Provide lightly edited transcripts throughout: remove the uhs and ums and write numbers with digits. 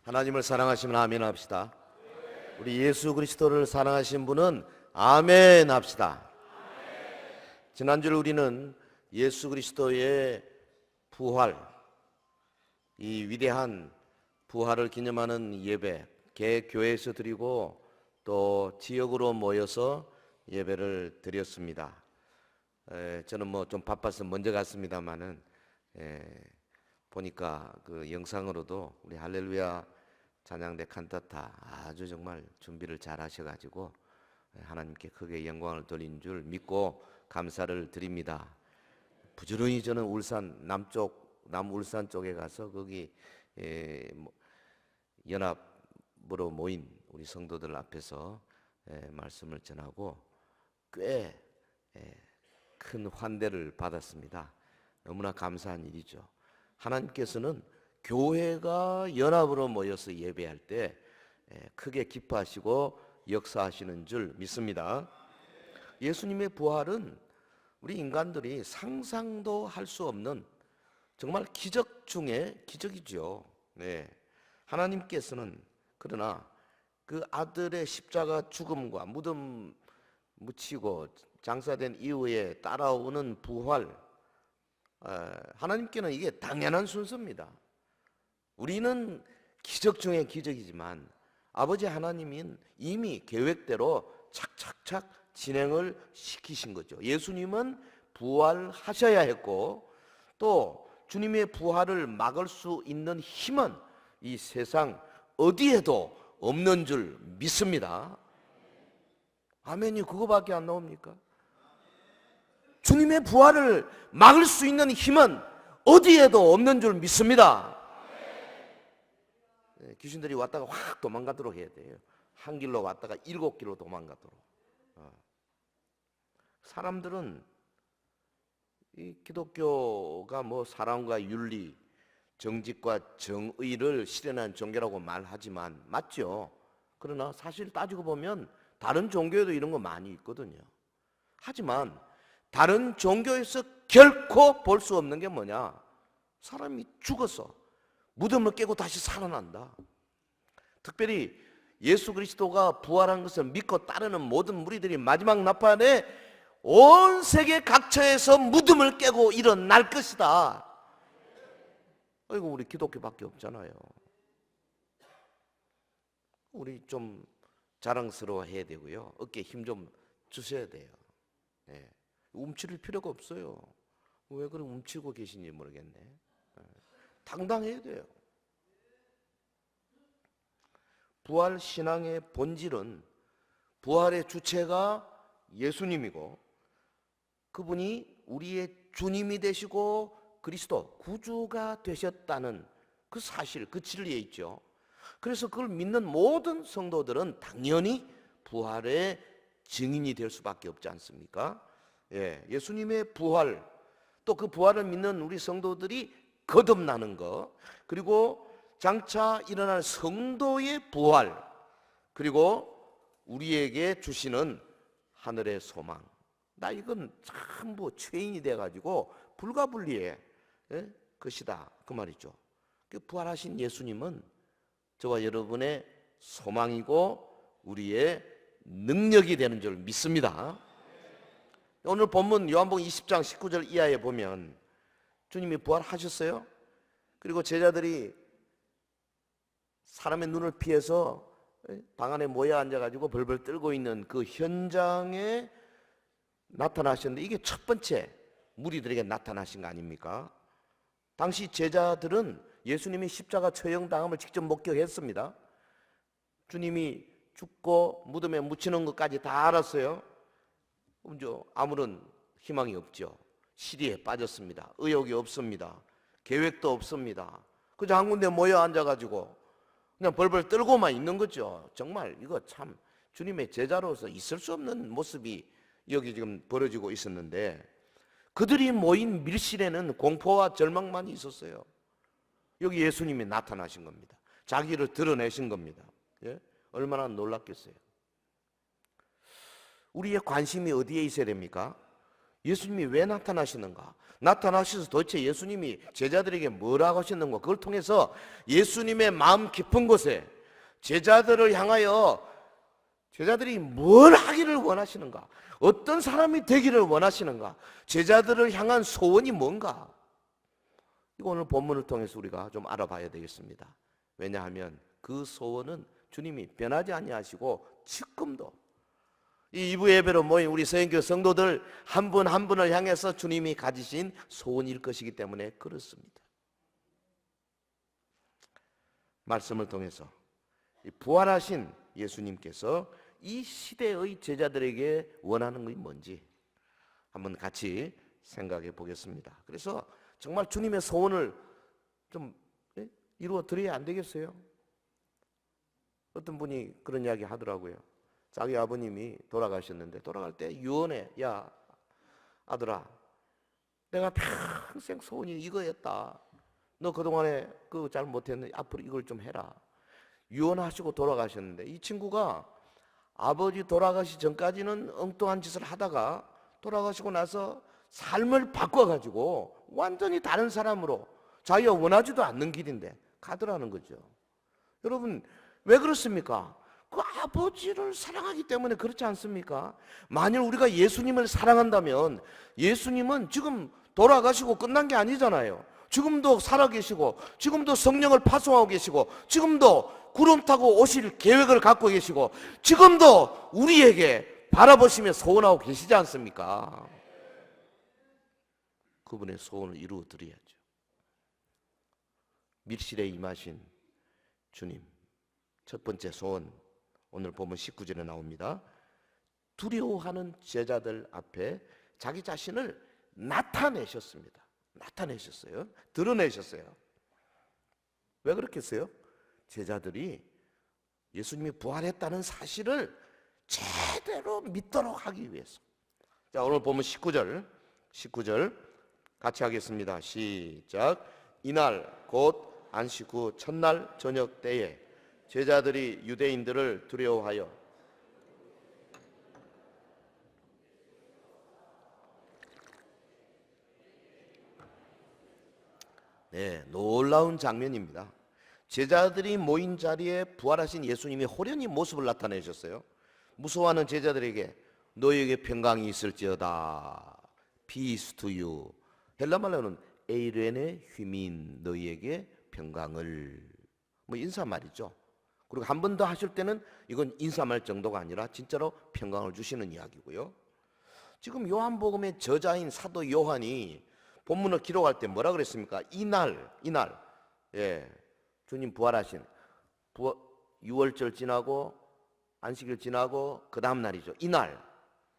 하나님을 사랑하시면 아멘 합시다. 우리 예수 그리스도를 사랑하신 분은 아멘 합시다. 지난주 우리는 예수 그리스도의 부활, 이 위대한 부활을 기념하는 예배, 개교회에서 드리고 또 지역으로 모여서 예배를 드렸습니다. 저는 뭐 좀 바빠서 먼저 갔습니다만은 보니까 그 영상으로도 우리 할렐루야 찬양대 칸타타 아주 정말 준비를 잘 하셔가지고 하나님께 크게 영광을 돌린 줄 믿고 감사를 드립니다. 부지런히 저는 울산 남울산 쪽에 가서 거기 연합으로 모인 우리 성도들 앞에서 말씀을 전하고 꽤 큰 환대를 받았습니다. 너무나 감사한 일이죠. 하나님께서는 교회가 연합으로 모여서 예배할 때 크게 기뻐하시고 역사하시는 줄 믿습니다. 예수님의 부활은 우리 인간들이 상상도 할 수 없는 정말 기적 중에 기적이죠. 하나님께서는 그러나 그 아들의 십자가 죽음과 무덤 묻히고 장사된 이후에 따라오는 부활, 하나님께는 이게 당연한 순서입니다. 우리는 기적 중에 기적이지만 아버지 하나님은 이미 계획대로 착착착 진행을 시키신 거죠. 예수님은 부활하셔야 했고 또 주님의 부활을 막을 수 있는 힘은 이 세상 어디에도 없는 줄 믿습니다. 아멘이 그거밖에 안 나옵니까? 주님의 부활을 막을 수 있는 힘은 어디에도 없는 줄 믿습니다. 귀신들이 왔다가 확 도망가도록 해야 돼요. 한 길로 왔다가 7길로 도망가도록. 사람들은 이 기독교가 뭐 사랑과 윤리, 정직과 정의를 실현한 종교라고 말하지만 맞죠. 그러나 사실 따지고 보면 다른 종교에도 이런 거 많이 있거든요. 하지만 다른 종교에서 결코 볼 수 없는 게 뭐냐? 사람이 죽어서 무덤을 깨고 다시 살아난다. 특별히 예수 그리스도가 부활한 것을 믿고 따르는 모든 무리들이 마지막 나팔에 온 세계 각처에서 무덤을 깨고 일어날 것이다. 이거 우리 기독교밖에 없잖아요. 우리 좀 자랑스러워 해야 되고요. 어깨에 힘 좀 주셔야 돼요. 움츠릴 필요가 없어요. 왜 그럼 움츠고 계신지 모르겠네. 당당해야 돼요. 부활 신앙의 본질은 부활의 주체가 예수님이고 그분이 우리의 주님이 되시고 그리스도 구주가 되셨다는 그 사실, 그 진리에 있죠. 그래서 그걸 믿는 모든 성도들은 당연히 부활의 증인이 될 수밖에 없지 않습니까? 예수님의 부활, 또 그 부활을 믿는 우리 성도들이 거듭나는 것, 그리고 장차 일어날 성도의 부활, 그리고 우리에게 주시는 하늘의 소망. 나 이건 전부 죄인이 돼가지고 불가분리의 것이다 그 말이죠. 부활하신 예수님은 저와 여러분의 소망이고 우리의 능력이 되는 줄 믿습니다. 오늘 본문 요한복음 20장 19절 이하에 보면 주님이 부활하셨어요. 그리고 제자들이 사람의 눈을 피해서 방 안에 모여 앉아가지고 벌벌 떨고 있는 그 현장에 나타나셨는데 이게 첫 번째 무리들에게 나타나신 거 아닙니까? 당시 제자들은 예수님이 십자가 처형당함을 직접 목격했습니다. 주님이 죽고 무덤에 묻히는 것까지 다 알았어요. 아무런 희망이 없죠. 시리에 빠졌습니다. 의욕이 없습니다. 계획도 없습니다. 그저 한 군데 모여 앉아가지고 그냥 벌벌 떨고만 있는 거죠. 정말 이거 참 주님의 제자로서 있을 수 없는 모습이 여기 지금 벌어지고 있었는데 그들이 모인 밀실에는 공포와 절망만 있었어요. 여기 예수님이 나타나신 겁니다. 자기를 드러내신 겁니다. 얼마나 놀랐겠어요. 우리의 관심이 어디에 있어야 됩니까? 예수님이 왜 나타나시는가? 나타나셔서 도대체 예수님이 제자들에게 뭐라고 하셨는가? 그걸 통해서 예수님의 마음 깊은 곳에 제자들을 향하여 제자들이 뭘 하기를 원하시는가? 어떤 사람이 되기를 원하시는가? 제자들을 향한 소원이 뭔가? 이거 오늘 본문을 통해서 우리가 좀 알아봐야 되겠습니다. 왜냐하면 그 소원은 주님이 변하지 아니하시고 지금도 이 2부 예배로 모인 우리 서영교 성도들 한 분 한 분을 향해서 주님이 가지신 소원일 것이기 때문에 그렇습니다. 말씀을 통해서 부활하신 예수님께서 이 시대의 제자들에게 원하는 것이 뭔지 한번 같이 생각해 보겠습니다. 그래서 정말 주님의 소원을 좀 이루어 드려야 안 되겠어요? 어떤 분이 그런 이야기 하더라고요. 자기 아버님이 돌아가셨는데 돌아갈 때 유언해, 야 아들아, 내가 평생 소원이 이거였다. 너 그동안에 그거 잘 못했는데 앞으로 이걸 좀 해라. 유언하시고 돌아가셨는데 이 친구가 아버지 돌아가시 전까지는 엉뚱한 짓을 하다가 돌아가시고 나서 삶을 바꿔가지고 완전히 다른 사람으로 자기가 원하지도 않는 길인데 가더라는 거죠. 여러분 왜 그렇습니까? 그 아버지를 사랑하기 때문에 그렇지 않습니까? 만일 우리가 예수님을 사랑한다면 예수님은 지금 돌아가시고 끝난 게 아니잖아요. 지금도 살아계시고 지금도 성령을 파송하고 계시고 지금도 구름 타고 오실 계획을 갖고 계시고 지금도 우리에게 바라보시며 소원하고 계시지 않습니까? 그분의 소원을 이루어 드려야죠. 밀실에 임하신 주님, 첫 번째 소원 오늘 보면 19절에 나옵니다. 두려워하는 제자들 앞에 자기 자신을 나타내셨습니다. 나타내셨어요. 드러내셨어요. 왜 그렇겠어요? 제자들이 예수님이 부활했다는 사실을 제대로 믿도록 하기 위해서. 자, 오늘 보면 19절 같이 하겠습니다. 시작. 이날 곧 안식 후 첫날 저녁 때에 제자들이 유대인들을 두려워하여 놀라운 장면입니다. 제자들이 모인 자리에 부활하신 예수님이 호련히 모습을 나타내셨어요. 무서워하는 제자들에게 너에게 평강이 있을지어다. Peace to you. 헬라말로는 에이레네 휘민 너희에게 평강을, 뭐 인사말이죠. 그리고 한 번 더 하실 때는 이건 인사말 정도가 아니라 진짜로 평강을 주시는 이야기고요. 지금 요한복음의 저자인 사도 요한이 본문을 기록할 때 뭐라 그랬습니까? 이날 주님 부활하신 6월절 지나고 안식일 지나고 그 다음 날이죠. 이날,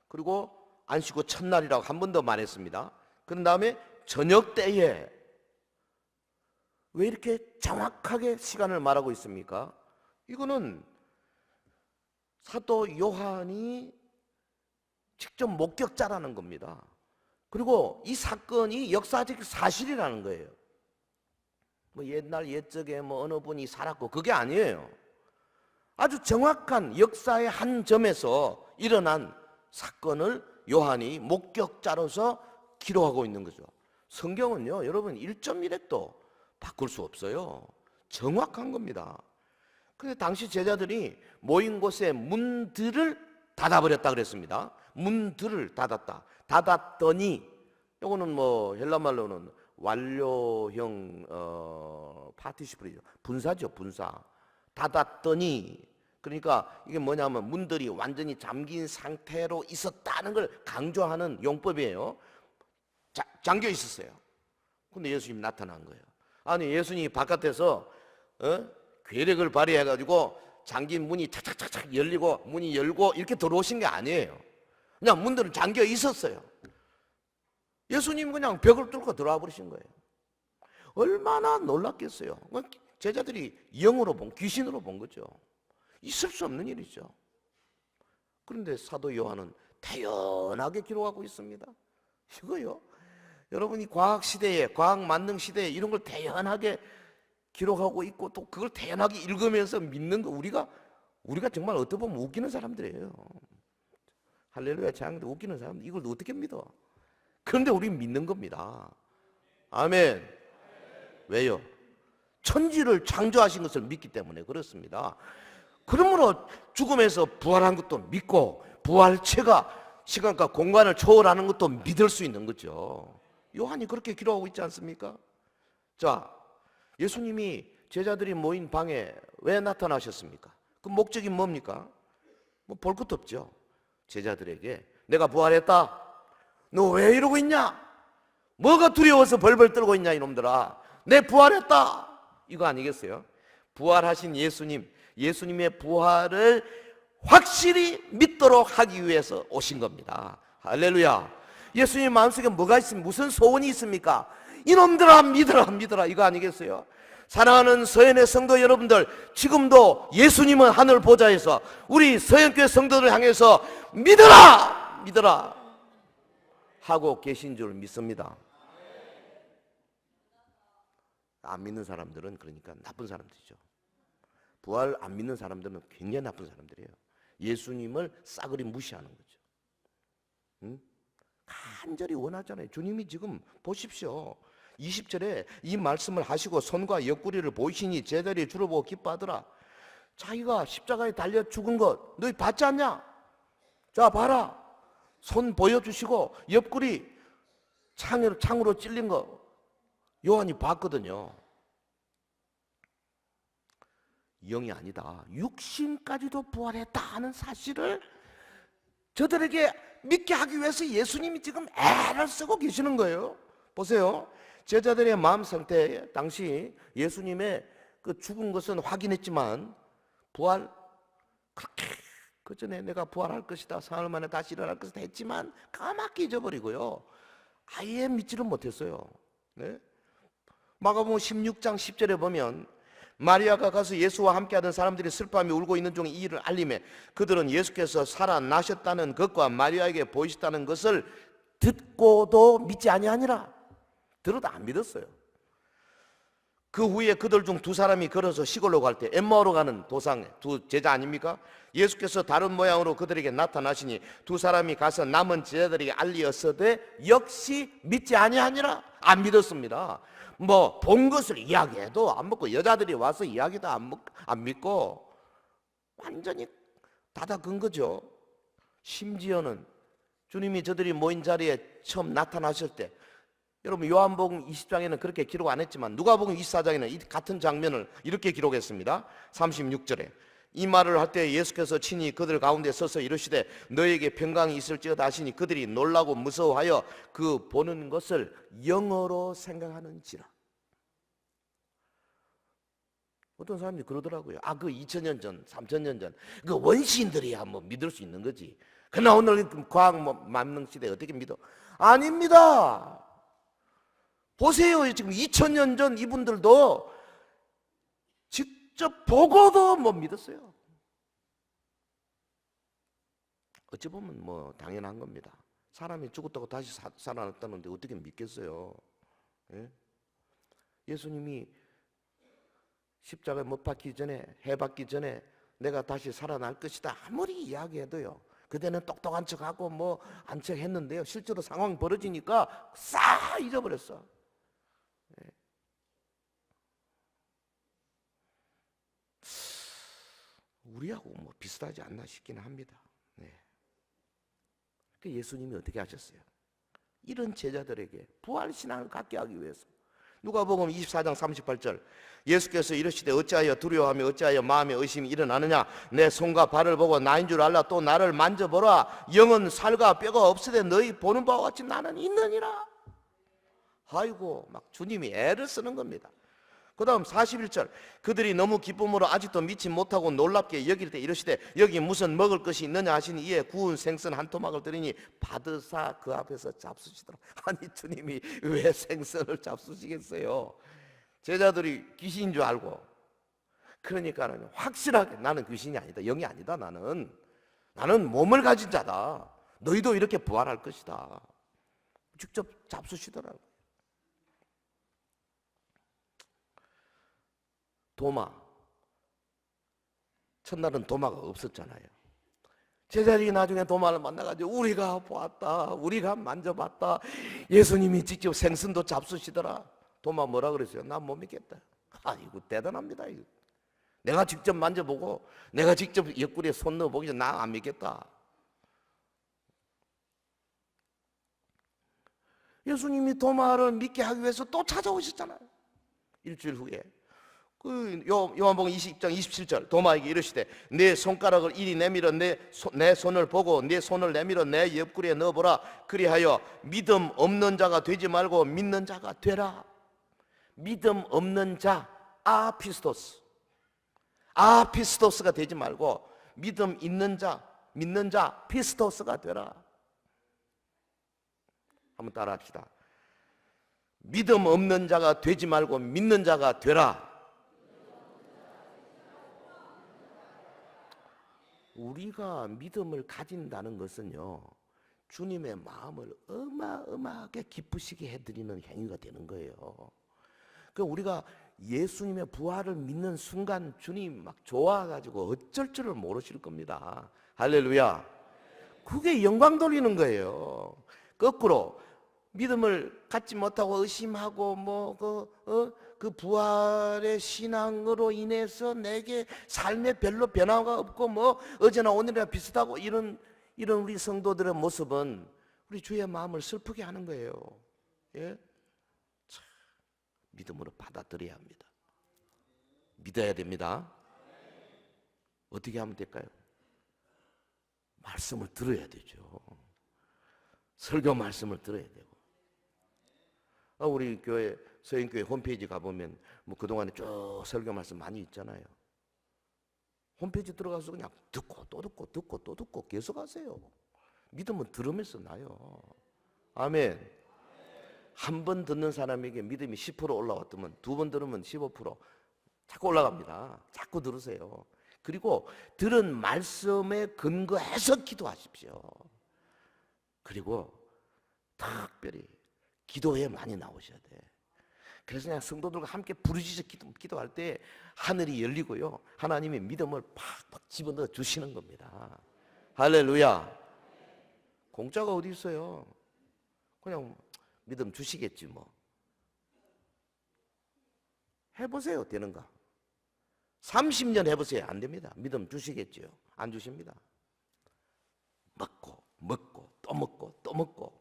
그리고 안식 후 첫날이라고 한 번 더 말했습니다. 그런 다음에 저녁 때에, 왜 이렇게 정확하게 시간을 말하고 있습니까? 이거는 사도 요한이 직접 목격자라는 겁니다. 그리고 이 사건이 역사적 사실이라는 거예요. 뭐 옛날 옛적에 뭐 어느 분이 살았고 그게 아니에요. 아주 정확한 역사의 한 점에서 일어난 사건을 요한이 목격자로서 기록하고 있는 거죠. 성경은요, 여러분 1.1획도 바꿀 수 없어요. 정확한 겁니다. 근데 당시 제자들이 모인 곳에 문들을 닫아버렸다 그랬습니다. 문들을 닫았다. 닫았더니, 이거는 뭐 헬라말로는 완료형 파티시플이죠. 분사죠, 분사. 닫았더니, 그러니까 이게 뭐냐면 문들이 완전히 잠긴 상태로 있었다는 걸 강조하는 용법이에요. 잠겨 있었어요. 근데 예수님이 나타난 거예요. 아니, 예수님이 바깥에서 괴력을 발휘해가지고 잠긴 문이 착착착착 열리고 문이 열고 이렇게 들어오신 게 아니에요. 그냥 문들은 잠겨 있었어요. 예수님은 그냥 벽을 뚫고 들어와 버리신 거예요. 얼마나 놀랐겠어요. 제자들이 영으로 귀신으로 본 거죠. 있을 수 없는 일이죠. 그런데 사도 요한은 태연하게 기록하고 있습니다. 이거요, 여러분이 과학 시대에, 과학 만능 시대에 이런 걸 태연하게 기록하고 있고 또 그걸 태연하게 읽으면서 믿는 거, 우리가 정말 어떻게 보면 웃기는 사람들이에요. 할렐루야, 장도 웃기는 사람들, 이걸 어떻게 믿어? 그런데 우리 믿는 겁니다. 아멘. 왜요? 천지를 창조하신 것을 믿기 때문에 그렇습니다. 그러므로 죽음에서 부활한 것도 믿고 부활체가 시간과 공간을 초월하는 것도 믿을 수 있는 거죠. 요한이 그렇게 기록하고 있지 않습니까? 자, 예수님이 제자들이 모인 방에 왜 나타나셨습니까? 그 목적이 뭡니까? 뭐 볼 것도 없죠. 제자들에게 내가 부활했다. 너 왜 이러고 있냐? 뭐가 두려워서 벌벌 떨고 있냐 이놈들아. 내 부활했다. 이거 아니겠어요? 부활하신 예수님의 부활을 확실히 믿도록 하기 위해서 오신 겁니다. 할렐루야. 예수님 마음속에 뭐가 있습니까? 무슨 소원이 있습니까? 이놈들아 믿어라 이거 아니겠어요? 사랑하는 서연의 성도 여러분들, 지금도 예수님은 하늘 보좌에서 우리 서연교회 성도들 향해서 믿어라 하고 계신 줄 믿습니다. 안 믿는 사람들은 그러니까 나쁜 사람들이죠. 부활 안 믿는 사람들은 굉장히 나쁜 사람들이에요. 예수님을 싸그리 무시하는 거죠. 응? 간절히 원하잖아요. 주님이 지금 보십시오. 20절에 이 말씀을 하시고 손과 옆구리를 보이시니 제자들이 주를 보고 기뻐하더라. 자기가 십자가에 달려 죽은 것 너희 봤지 않냐? 자 봐라. 손 보여주시고 옆구리 창으로 찔린 거 요한이 봤거든요. 영이 아니다. 육신까지도 부활했다 하는 사실을 저들에게 믿게 하기 위해서 예수님이 지금 애를 쓰고 계시는 거예요. 보세요. 제자들의 마음 상태, 당시 예수님의 그 죽은 것은 확인했지만 부활 그렇게 그 전에 내가 부활할 것이다, 사흘 만에 다시 일어날 것이다 했지만 까맣게 잊어버리고요. 아예 믿지를 못했어요. 네? 마가복음 16장 10절에 보면 마리아가 가서 예수와 함께하던 사람들이 슬퍼하며 울고 있는 중에 이 일을 알림해 그들은 예수께서 살아나셨다는 것과 마리아에게 보이셨다는 것을 듣고도 믿지 아니하니라. 들어도 안 믿었어요. 그 후에 그들 중 두 사람이 걸어서 시골로 갈 때 엠마오로 가는 도상 두 제자 아닙니까? 예수께서 다른 모양으로 그들에게 나타나시니 두 사람이 가서 남은 제자들에게 알리었으되 역시 믿지 아니하니라. 안 믿었습니다. 뭐 본 것을 이야기해도 안 믿고 여자들이 와서 이야기도 안 믿고 완전히 닫아근 거죠. 심지어는 주님이 저들이 모인 자리에 처음 나타나실 때 여러분 요한복음 20장에는 그렇게 기록 안 했지만 누가복음 24장에는 이 같은 장면을 이렇게 기록했습니다. 36절에 이 말을 할 때 예수께서 친히 그들 가운데 서서 이르시되 너에게 평강이 있을지어다 하시니 그들이 놀라고 무서워하여 그 보는 것을 영어로 생각하는지라. 어떤 사람들이 그러더라고요. 아, 그 2000년 전, 3000년 전 그 원시인들이야 뭐 믿을 수 있는 거지. 그러나 오늘 과학 만능 시대에 어떻게 믿어? 아닙니다. 보세요. 지금 2000년 전 이분들도 직접 보고도 못 믿었어요. 어찌 보면 뭐 당연한 겁니다. 사람이 죽었다고 다시 살아났다는데 어떻게 믿겠어요? 예? 예수님이 십자가에 못 박기 전에, 해 박기 전에 내가 다시 살아날 것이다 아무리 이야기해도요, 그때는 똑똑한 척하고 뭐 안 척했는데요, 실제로 상황 벌어지니까 싹 잊어버렸어. 예. 우리하고 뭐 비슷하지 않나 싶기는 합니다. 네. 그 예수님이 어떻게 하셨어요? 이런 제자들에게 부활신앙을 갖게 하기 위해서 누가복음 24장 38절 예수께서 이르시되 어찌하여 두려워하며 어찌하여 마음에 의심이 일어나느냐? 내 손과 발을 보고 나인 줄 알라. 또 나를 만져보라. 영은 살과 뼈가 없으되 너희 보는 바와 같이 나는 있느니라. 아이고, 막 주님이 애를 쓰는 겁니다. 그 다음 41절 그들이 너무 기쁨으로 아직도 믿지 못하고 놀랍게 여길 때 이르시되 여기 무슨 먹을 것이 있느냐 하시니 이에 구운 생선 한 토막을 드리니 받으사 그 앞에서 잡수시더라. 아니 주님이 왜 생선을 잡수시겠어요? 제자들이 귀신인 줄 알고. 그러니까는 확실하게 나는 귀신이 아니다, 영이 아니다, 나는 몸을 가진 자다, 너희도 이렇게 부활할 것이다 직접 잡수시더라고요. 도마, 첫날은 도마가 없었잖아요. 제자들이 나중에 도마를 만나가지고 우리가 보았다, 우리가 만져봤다, 예수님이 직접 생선도 잡수시더라. 도마 뭐라 그랬어요? 난 못 믿겠다. 이거 대단합니다. 이거. 내가 직접 만져보고 내가 직접 옆구리에 손 넣어보기 전에 나 안 믿겠다. 예수님이 도마를 믿게 하기 위해서 또 찾아오셨잖아요. 일주일 후에. 그 요한복음 20장 27절 도마에게 이르시되 내 손가락을 이리 내밀어 내 손을 보고 내 손을 내밀어 내 옆구리에 넣어보라. 그리하여 믿음 없는 자가 되지 말고 믿는 자가 되라. 믿음 없는 자 아피스토스가 되지 말고 믿음 있는 자 믿는 자 피스토스가 되라. 한번 따라 합시다. 믿음 없는 자가 되지 말고 믿는 자가 되라. 우리가 믿음을 가진다는 것은요, 주님의 마음을 어마어마하게 기쁘시게 해드리는 행위가 되는 거예요. 그 우리가 예수님의 부활을 믿는 순간 주님 막 좋아가지고 어쩔 줄을 모르실 겁니다. 할렐루야. 그게 영광 돌리는 거예요. 거꾸로 믿음을 갖지 못하고 의심하고 그 부활의 신앙으로 인해서 내게 삶에 별로 변화가 없고 어제나 오늘이나 비슷하고 이런 우리 성도들의 모습은 우리 주의 마음을 슬프게 하는 거예요. 예? 참, 믿음으로 받아들여야 합니다. 믿어야 됩니다. 어떻게 하면 될까요? 말씀을 들어야 되죠. 설교 말씀을 들어야 되고. 우리 교회 서인교회 홈페이지 가보면 그동안에 쭉 설교 말씀 많이 있잖아요. 홈페이지 들어가서 그냥 듣고 또 듣고 듣고 또 듣고 계속 하세요. 믿음은 들으면서 나요. 아멘. 한 번 듣는 사람에게 믿음이 10% 올라왔다면 두 번 들으면 15% 자꾸 올라갑니다. 자꾸 들으세요. 그리고 들은 말씀에 근거해서 기도하십시오. 그리고 특별히 기도에 많이 나오셔야 돼. 그래서 그냥 성도들과 함께 부르짖어 기도할 때 하늘이 열리고요, 하나님의 믿음을 팍팍 집어넣어 주시는 겁니다. 할렐루야. 공짜가 어디 있어요? 그냥 믿음 주시겠지 뭐. 해보세요. 되는가? 30년 해보세요. 안 됩니다. 믿음 주시겠지요? 안 주십니다. 먹고 또 먹고 또 먹고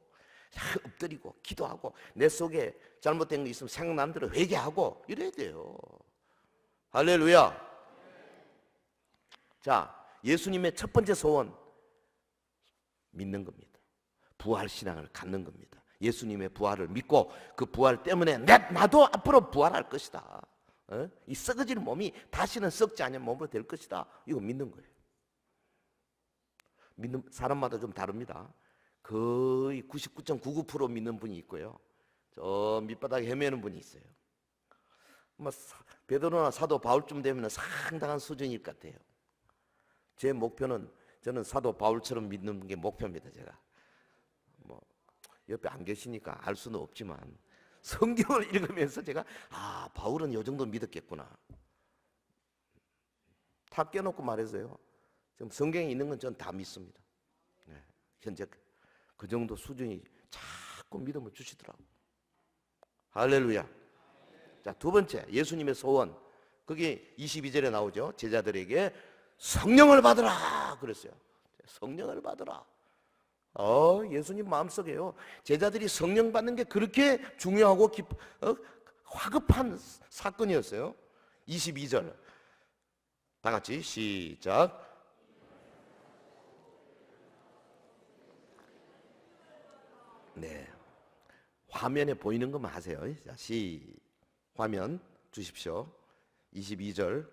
엎드리고 기도하고 내 속에 잘못된 거 있으면 생각나는 대로 회개하고 이래야 돼요. 할렐루야. 자, 예수님의 첫 번째 소원 믿는 겁니다. 부활 신앙을 갖는 겁니다. 예수님의 부활을 믿고 그 부활 때문에 나도 앞으로 부활할 것이다. 이 썩어지는 몸이 다시는 썩지 않은 몸으로 될 것이다. 이거 믿는 거예요. 믿는 사람마다 좀 다릅니다. 거의 99.99% 믿는 분이 있고요, 저 밑바닥에 헤매는 분이 있어요. 베드로나 사도 바울쯤 되면 상당한 수준일 것 같아요. 제 목표는 저는 사도 바울처럼 믿는 게 목표입니다. 제가 옆에 안 계시니까 알 수는 없지만 성경을 읽으면서 제가 바울은 요 정도 믿었겠구나. 다 깨놓고 말해서요, 지금 성경에 있는 건 전 다 믿습니다. 네, 현재 그 정도 수준이 자꾸 믿음을 주시더라고요. 할렐루야. 자, 두 번째 예수님의 소원, 그게 22절에 나오죠. 제자들에게 성령을 받으라 그랬어요. 성령을 받으라. 예수님 마음속에요, 제자들이 성령 받는 게 그렇게 중요하고 화급한 사건이었어요. 22절 다 같이 시작. 네, 화면에 보이는 것만 하세요. 자, 화면 주십시오. 22절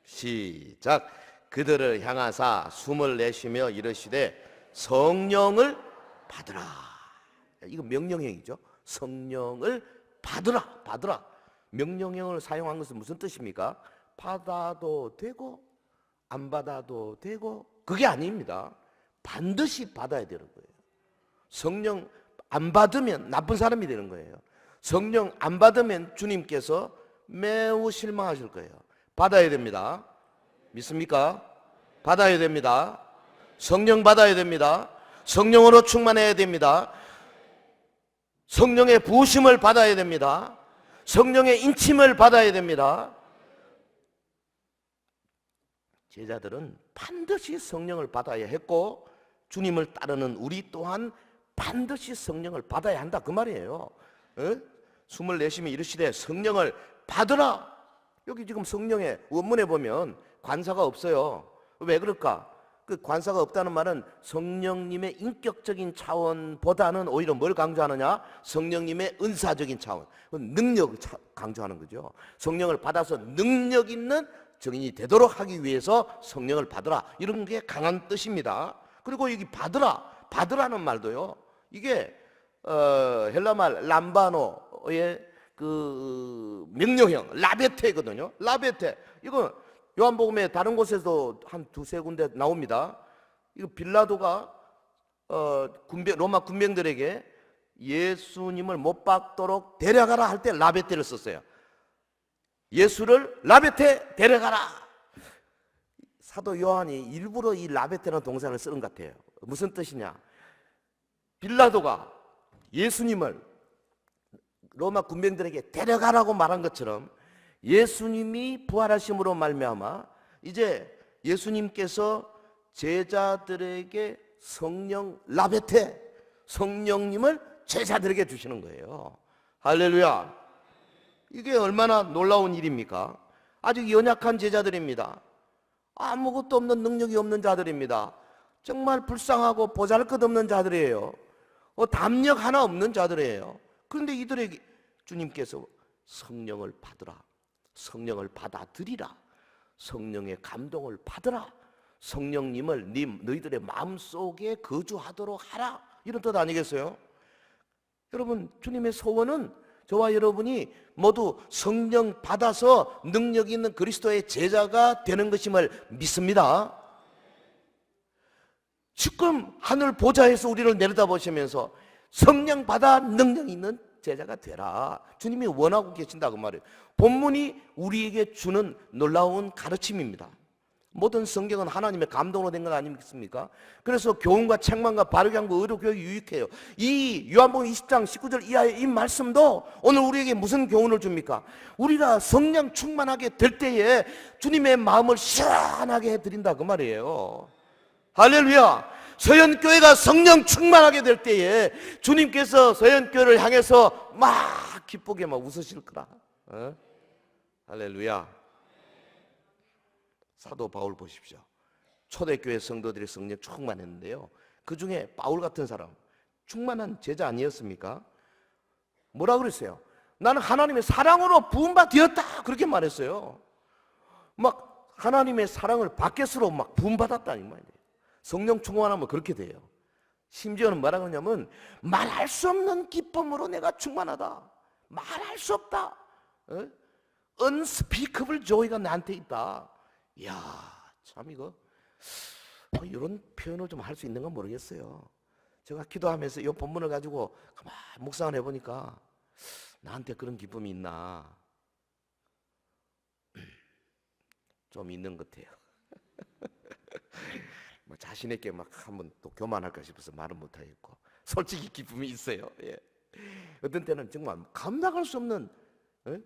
시작. 그들을 향하사 숨을 내쉬며 이르시되 성령을 받으라. 이거 명령형이죠. 성령을 받으라. 명령형을 사용한 것은 무슨 뜻입니까? 받아도 되고 안 받아도 되고 그게 아닙니다. 반드시 받아야 되는 거예요. 성령 안 받으면 나쁜 사람이 되는 거예요. 성령 안 받으면 주님께서 매우 실망하실 거예요. 받아야 됩니다. 믿습니까? 받아야 됩니다. 성령 받아야 됩니다. 성령으로 충만해야 됩니다. 성령의 부으심을 받아야 됩니다. 성령의 인침을 받아야 됩니다. 제자들은 반드시 성령을 받아야 했고 주님을 따르는 우리 또한 반드시 성령을 받아야 한다 그 말이에요. 숨을 내쉬며 이르시되 성령을 받으라. 여기 지금 성령의 원문에 보면 관사가 없어요. 왜 그럴까? 그 관사가 없다는 말은 성령님의 인격적인 차원보다는 오히려 뭘 강조하느냐? 성령님의 은사적인 차원, 능력을 강조하는 거죠. 성령을 받아서 능력 있는 증인이 되도록 하기 위해서 성령을 받으라, 이런 게 강한 뜻입니다. 그리고 여기 받으라는 말도요, 이게 헬라말 람바노의 그 명령형 라베테거든요. 라베테, 이거 요한복음에 다른 곳에도 한 두세 군데 나옵니다. 이거 빌라도가 로마 군병들에게 예수님을 못 박도록 데려가라 할 때 라베테를 썼어요. 예수를 라베테 데려가라. 사도 요한이 일부러 이 라베테라는 동사를 쓰는 것 같아요. 무슨 뜻이냐? 빌라도가 예수님을 로마 군병들에게 데려가라고 말한 것처럼 예수님이 부활하심으로 말미암아 이제 예수님께서 제자들에게 성령 라베테, 성령님을 제자들에게 주시는 거예요. 할렐루야. 이게 얼마나 놀라운 일입니까? 아직 연약한 제자들입니다. 아무것도 없는, 능력이 없는 자들입니다. 정말 불쌍하고 보잘것없는 자들이에요. 담력 하나 없는 자들이에요. 그런데 이들에게 주님께서 성령을 받으라, 성령을 받아들이라, 성령의 감동을 받으라, 성령님을 너희들의 마음속에 거주하도록 하라, 이런 뜻 아니겠어요? 여러분, 주님의 소원은 저와 여러분이 모두 성령 받아서 능력 있는 그리스도의 제자가 되는 것임을 믿습니다. 지금 하늘 보좌에서 우리를 내려다보시면서 성령 받아 능력 있는 제자가 되라, 주님이 원하고 계신다 그 말이에요. 본문이 우리에게 주는 놀라운 가르침입니다. 모든 성경은 하나님의 감동으로 된 것 아니겠습니까? 그래서 교훈과 책망과 바르게 한거 의로 교육이 유익해요. 이 요한복음 20장 19절 이하의 이 말씀도 오늘 우리에게 무슨 교훈을 줍니까? 우리가 성령 충만하게 될 때에 주님의 마음을 시원하게 해드린다 그 말이에요. 할렐루야. 서현교회가 성령 충만하게 될 때에 주님께서 서현교회를 향해서 막 기쁘게 막 웃으실 거라. 할렐루야. 사도 바울 보십시오. 초대교회 성도들이 성령 충만했는데요, 그 중에 바울 같은 사람 충만한 제자 아니었습니까? 뭐라 그랬어요? 나는 하나님의 사랑으로 부음받았다, 그렇게 말했어요. 막 하나님의 사랑을 밖에서로 막 부음받았다니 말이에요. 성령 충만하면 그렇게 돼요. 심지어는 뭐라 그러냐면 말할 수 없는 기쁨으로 내가 충만하다, 말할 수 없다, unspeakable joy가 나한테 있다. 이야, 참 이거 이런 표현을 좀 할 수 있는 건 모르겠어요. 제가 기도하면서 이 본문을 가지고 가만히 묵상을 해보니까 나한테 그런 기쁨이 있나, 좀 있는 것 같아요. 뭐 자신에게 막 한번 또 교만할까 싶어서 말은 못하겠고, 솔직히 기쁨이 있어요. 예. 어떤 때는 정말 감당할 수 없는,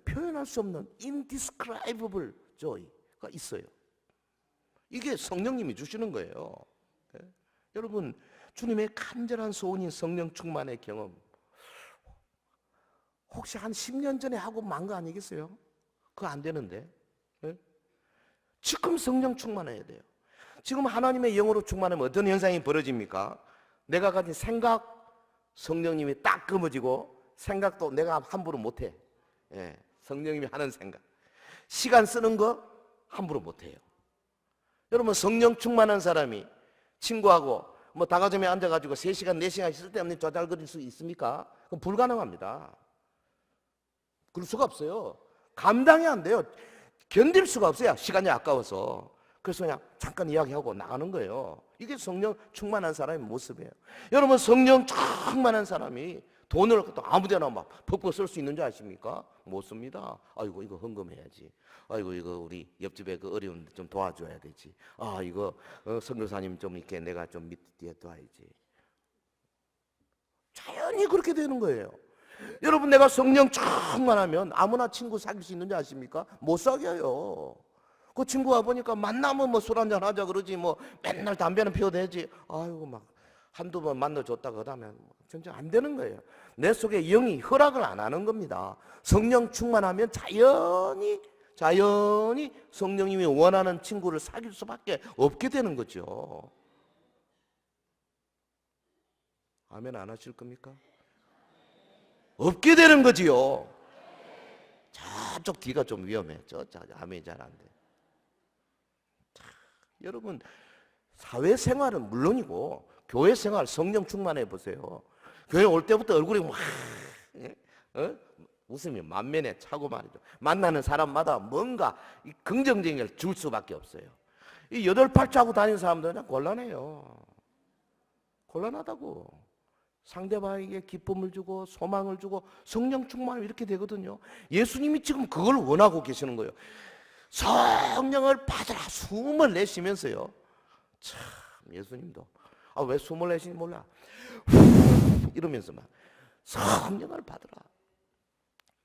표현할 수 없는 indescribable joy가 있어요. 이게 성령님이 주시는 거예요. 여러분, 주님의 간절한 소원인 성령 충만의 경험, 혹시 한 10년 전에 하고 만 거 아니겠어요? 그거 안 되는데. 지금 성령 충만해야 돼요. 지금 하나님의 영으로 충만하면 어떤 현상이 벌어집니까? 내가 가진 생각, 성령님이 딱 끊어지고, 생각도 내가 함부로 못해. 성령님이 하는 생각, 시간 쓰는 거 함부로 못해요. 여러분, 성령 충만한 사람이 친구하고 뭐 다가점에 앉아가지고 3시간, 4시간 쓸데없는 조잘거릴 수 있습니까? 그건 불가능합니다. 그럴 수가 없어요. 감당이 안 돼요. 견딜 수가 없어요. 시간이 아까워서. 그래서 그냥 잠깐 이야기하고 나가는 거예요. 이게 성령 충만한 사람의 모습이에요. 여러분, 성령 충만한 사람이 돈을 또 아무데나 막 퍽퍽 쓸 수 있는 줄 아십니까? 못 씁니다. 아이고 이거 헌금해야지. 아이고 이거 우리 옆집에 그 어려운데 좀 도와줘야 되지. 아 이거 선교사님 좀 이렇게 내가 좀 밑에 도와야지. 자연히 그렇게 되는 거예요. 여러분 내가 성령 충만하면 아무나 친구 사귈 수 있는 줄 아십니까? 못 사귀어요. 그 친구가 보니까 만나면 뭐 술 한잔 하자 그러지 뭐 맨날 담배는 피워도 되지. 아이고 막 한두 번 만나줬다가 그다음에 진짜 안 되는 거예요. 내 속에 영이 허락을 안 하는 겁니다. 성령 충만하면 자연히 성령님이 원하는 친구를 사귈 수밖에 없게 되는 거죠. 아멘 안 하실 겁니까? 없게 되는 거지요. 저쪽 뒤가 좀 위험해. 아멘이 잘 안 돼. 자, 여러분 사회생활은 물론이고 교회 생활 성령 충만해 보세요. 교회 올 때부터 얼굴이 막 웃음이 만면에 차고 말이죠. 만나는 사람마다 뭔가 긍정적인 걸 줄 수밖에 없어요. 이 여덟 팔자고 다니는 사람들은 그냥 곤란해요. 곤란하다고. 상대방에게 기쁨을 주고 소망을 주고 성령 충만하면 이렇게 되거든요. 예수님이 지금 그걸 원하고 계시는 거예요. 성령을 받으라 숨을 내쉬면서요. 참 예수님도 왜 숨을 내쉬는지 몰라. 이러면서 막 성령을 받으라.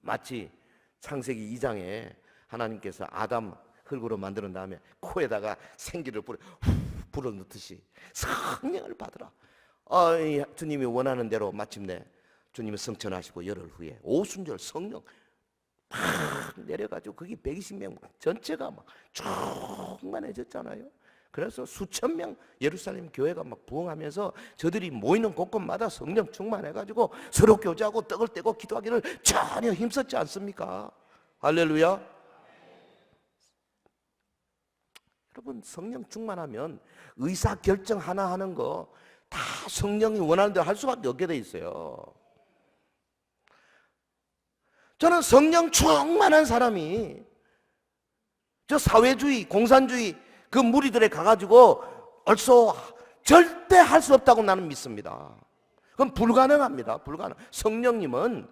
마치 창세기 2장에 하나님께서 아담 흙으로 만드는 다음에 코에다가 생기를 불어 넣듯이 성령을 받으라. 주님이 원하는 대로 마침내 주님이 성천하시고 열흘 후에 오순절 성령 막 내려가지고 거기 120명 전체가 막 충만해졌잖아요. 그래서 수천 명 예루살렘 교회가 막 부흥하면서 저들이 모이는 곳곳마다 성령 충만해가지고 서로 교제하고 떡을 떼고 기도하기를 전혀 힘썼지 않습니까? 할렐루야. 여러분 성령 충만하면 의사결정 하나 하는 거 다 성령이 원하는 대로 할 수밖에 없게 돼 있어요. 저는 성령 충만한 사람이 저 사회주의, 공산주의 그 무리들에 가가지고 얼쏘 절대 할 수 없다고 나는 믿습니다. 그건 불가능합니다. 불가능. 성령님은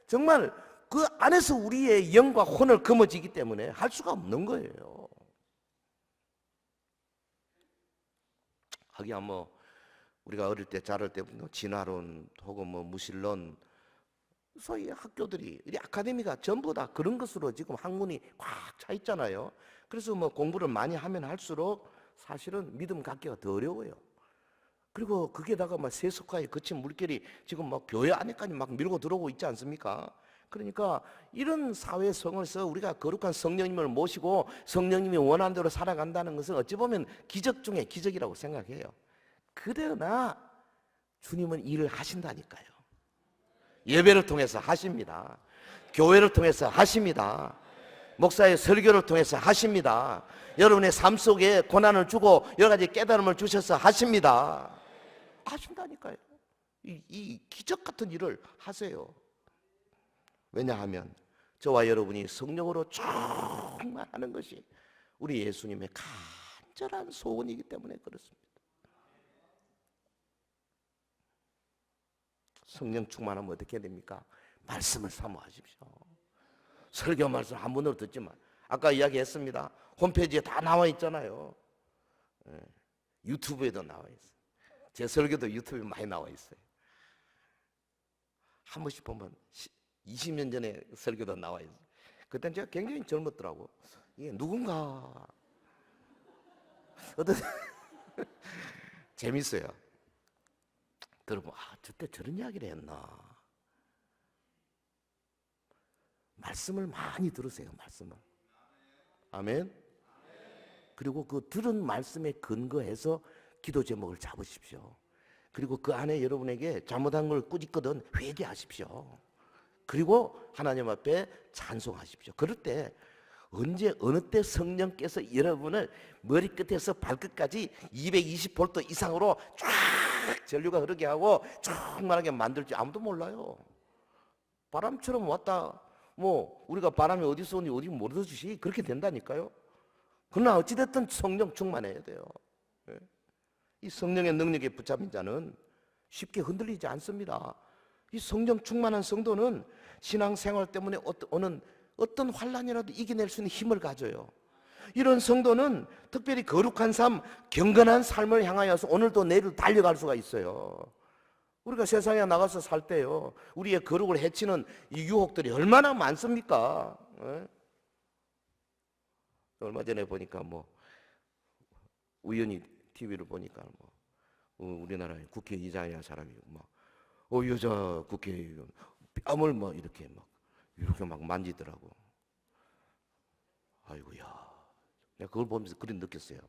정말 그 안에서 우리의 영과 혼을 거머쥐기 때문에 할 수가 없는 거예요. 하기야 뭐 우리가 어릴 때 자랄 때부터 진화론 혹은 뭐 무신론 소위 학교들이 우리 아카데미가 전부 다 그런 것으로 지금 학문이 꽉 차 있잖아요. 그래서 뭐 공부를 많이 하면 할수록 사실은 믿음 갖기가 더 어려워요. 그리고 거기에다가 막 세속화에 거친 물결이 지금 막 교회 안에까지 막 밀고 들어오고 있지 않습니까? 그러니까 이런 사회 속에서 우리가 거룩한 성령님을 모시고 성령님이 원하는 대로 살아간다는 것은 어찌 보면 기적 중에 기적이라고 생각해요. 그러나 주님은 일을 하신다니까요. 예배를 통해서 하십니다. 교회를 통해서 하십니다. 목사의 설교를 통해서 하십니다. 여러분의 삶 속에 고난을 주고 여러 가지 깨달음을 주셔서 하십니다. 하신다니까요. 이 기적 같은 일을 하세요. 왜냐하면 저와 여러분이 성령으로 충만하는 것이 우리 예수님의 간절한 소원이기 때문에 그렇습니다. 성령 충만하면 어떻게 됩니까? 말씀을 사모하십시오. 설교 말씀 한문으로 듣지만 아까 이야기했습니다. 홈페이지에 다 나와 있잖아요. 유튜브에도 나와 있어요. 제 설교도 유튜브에 많이 나와 있어요. 한 번씩 보면 20년 전에 설교도 나와 있어요. 그때는 제가 굉장히 젊었더라고. 이게 누군가 어떤 재밌어요. 들어보면 저때 저런 이야기를 했나. 말씀을 많이 들으세요. 말씀을. 아멘. 그리고 그 들은 말씀에 근거해서 기도 제목을 잡으십시오. 그리고 그 안에 여러분에게 잘못한 걸 꾸짖거든 회개하십시오. 그리고 하나님 앞에 찬송하십시오. 그럴 때 언제 어느 때 성령께서 여러분을 머리끝에서 발끝까지 220V 이상으로 쫙 전류가 흐르게 하고 충만하게 만들지 아무도 몰라요. 바람처럼 왔다 뭐 우리가 바람이 어디서 오는지 어디 모르듯이 그렇게 된다니까요. 그러나 어찌됐든 성령 충만해야 돼요. 이 성령의 능력에 붙잡힌 자는 쉽게 흔들리지 않습니다. 이 성령 충만한 성도는 신앙생활 때문에 어떤 환난이라도 이겨낼 수 있는 힘을 가져요. 이런 성도는 특별히 거룩한 삶, 경건한 삶을 향하여서 오늘도 내일도 달려갈 수가 있어요. 우리가 세상에 나가서 살 때요, 우리의 거룩을 해치는 이 유혹들이 얼마나 많습니까? 얼마 전에 보니까 우연히 TV를 보니까 우리나라의 국회의장이라는 사람이 여자 국회의원 뺨을 이렇게 만지더라고. 아이고야. 내가 그걸 보면서 그런 느꼈어요.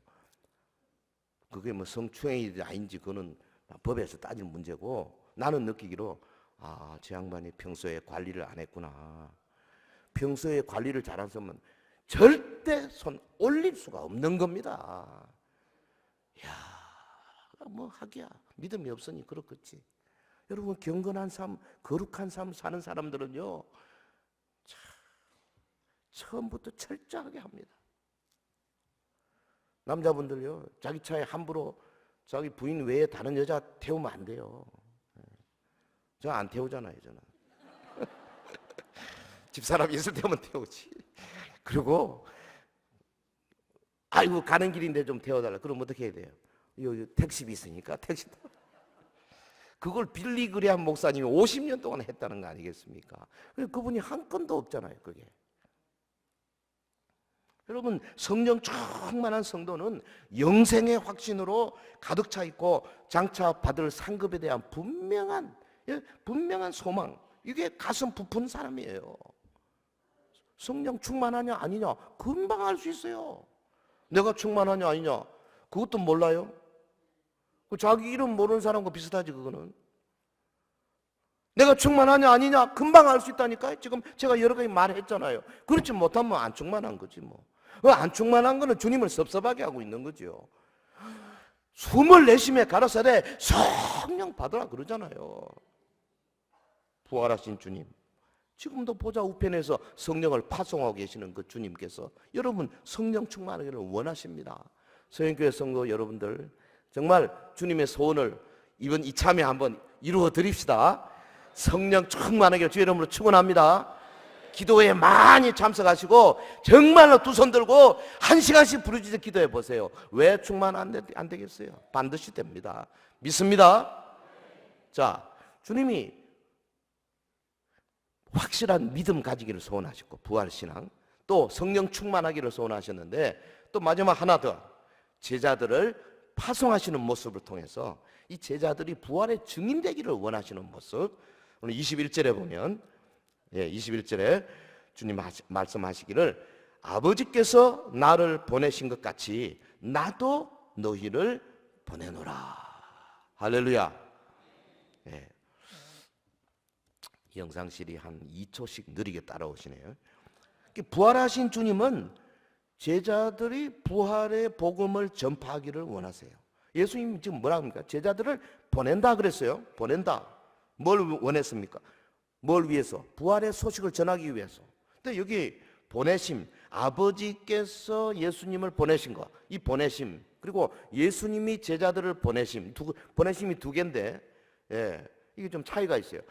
그게 성추행인지 아닌지 그거는 법에서 따질 문제고, 나는 느끼기로 저 양반이 평소에 관리를 안 했구나. 평소에 관리를 잘한 사람은 절대 손 올릴 수가 없는 겁니다. 하기야 믿음이 없으니 그렇겠지. 여러분, 경건한 삶, 거룩한 삶 사는 사람들은요, 처음부터 철저하게 합니다. 남자분들요, 자기 차에 함부로 자기 부인 외에 다른 여자 태우면 안 돼요. 저 안 태우잖아요, 저는. 집사람이 있을 때만 태우지. 그리고 아이고 가는 길인데 좀 태워달라. 그럼 어떻게 해야 돼요? 택시비 있으니까 택시. 그걸 빌리 그레함 목사님이 50년 동안 했다는 거 아니겠습니까? 그분이 한 건도 없잖아요, 그게. 여러분, 성령 충만한 성도는 영생의 확신으로 가득 차 있고 장차 받을 상급에 대한 분명한 소망, 이게 가슴 부푼 사람이에요. 성령 충만하냐 아니냐 금방 알 수 있어요. 내가 충만하냐 아니냐 그것도 몰라요. 자기 이름 모르는 사람과 비슷하지. 그거는 내가 충만하냐 아니냐 금방 알 수 있다니까요. 지금 제가 여러 가지 말했잖아요. 그렇지 못하면 안 충만한 거지 안 충만한 거는 주님을 섭섭하게 하고 있는 거죠. 숨을 내쉬며 가라사대 성령 받으라 그러잖아요. 부활하신 주님, 지금도 보좌 우편에서 성령을 파송하고 계시는 그 주님께서 여러분 성령 충만하기를 원하십니다. 서영교회 성도 여러분들, 정말 주님의 소원을 이번 이참에 한번 이루어 드립시다. 성령 충만하기를 주의 이름으로 축원합니다. 기도에 많이 참석하시고 정말로 두 손 들고 1시간씩 부르짖어 기도해 보세요. 왜 충만 안 되겠어요? 반드시 됩니다. 믿습니다. 자, 주님이 확실한 믿음 가지기를 소원하셨고 부활신앙, 또 성령 충만하기를 소원하셨는데, 또 마지막 하나 더, 제자들을 파송하시는 모습을 통해서 이 제자들이 부활의 증인되기를 원하시는 모습. 오늘 21절에 보면 21절에 주님 말씀하시기를 아버지께서 나를 보내신 것 같이 나도 너희를 보내노라. 할렐루야. 영상실이 한 2초씩 느리게 따라오시네요. 부활하신 주님은 제자들이 부활의 복음을 전파하기를 원하세요. 예수님 지금 뭐라 합니까? 제자들을 보낸다 그랬어요. 보낸다. 뭘 원했습니까? 뭘 위해서? 부활의 소식을 전하기 위해서. 근데 여기 보내심, 아버지께서 예수님을 보내신 것, 이 보내심, 그리고 예수님이 제자들을 보내심, 보내심이 두 개인데, 이게 좀 차이가 있어요.